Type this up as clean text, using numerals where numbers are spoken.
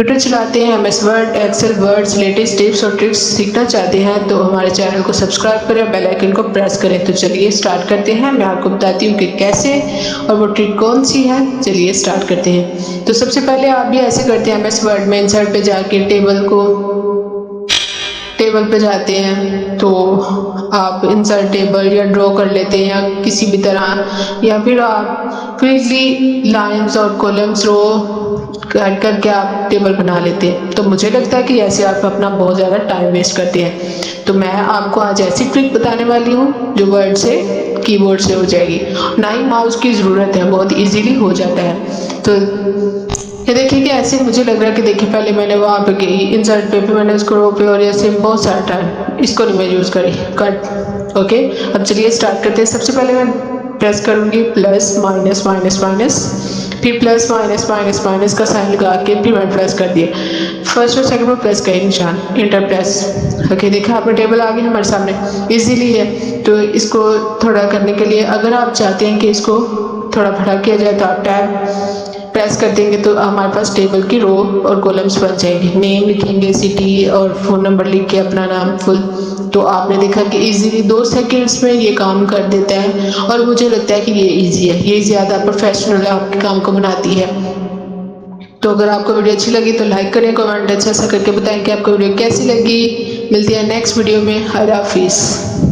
Computer चलाते हैं, MS word, excel, words, latest tips और ट्रिक्स सीखना चाहते हैं तो हमारे चैनल को सब्सक्राइब करें, बेल आइकन को प्रेस करें। तो चलिए स्टार्ट करते हैं। मैं आपको बताती हूँ कि कैसे और वो ट्रिक कौन सी है। चलिए स्टार्ट करते हैं। तो सबसे पहले आप भी ऐसे करते हैं, एमएस वर्ड में इंसर्ट पे जाके टेबल पे जाते हैं तो आप इंसर्ट टेबल या ड्रॉ कर लेते हैं या किसी भी तरह, या फिर आप क्विकली लाइंस और कॉलम्स रो करके आप टेबल बना लेते हैं। तो मुझे लगता है कि ऐसे आप अपना बहुत ज़्यादा टाइम वेस्ट करते हैं। तो मैं आपको आज ऐसी ट्रिक बताने वाली हूँ जो वर्ड से, कीबोर्ड से हो जाएगी, ना ही माउस की ज़रूरत है, बहुत इजीली हो जाता है। तो ये देखिए कि ऐसे मुझे लग रहा है कि देखिए पहले मैंने वहाँ पे इंसर्ट पे मैंने उसको रो पे और ऐसे बहुत सारा टाइम इसको नहीं मैं यूज़ करी कट। ओके, अब चलिए स्टार्ट करते हैं। सबसे पहले मैं प्रेस करूँगी प्लस माइनस माइनस माइनस, फिर प्लस माइनस माइनस माइनस का साइन लगा के फिर मैंने प्रेस कर दिया। फर्स्ट और सेकंड में प्रेस करें निशान, इंटर प्रेस। ओके, देखा आपने टेबल आ गई हमारे सामने, इजीली है। तो इसको थोड़ा करने के लिए अगर आप चाहते हैं कि इसको थोड़ा बड़ा किया जाए तो आप टैब प्रेस कर देंगे तो हमारे पास टेबल की रो और कॉलम्स बन जाएंगे। नेम लिखेंगे, सिटी और फ़ोन नंबर लिख के अपना नाम फुल। तो आपने देखा कि इजीली 2 सेकंड्स में ये काम कर देता है और मुझे लगता है कि ये इजी है, ये ज़्यादा प्रोफेशनल आपके काम को बनाती है। तो अगर आपको वीडियो अच्छी लगी तो लाइक करें, कमेंट अच्छा सा करके बताएं कि आपको वीडियो कैसी लगी। मिलती है नेक्स्ट वीडियो में। अल्लाह हाफिज़।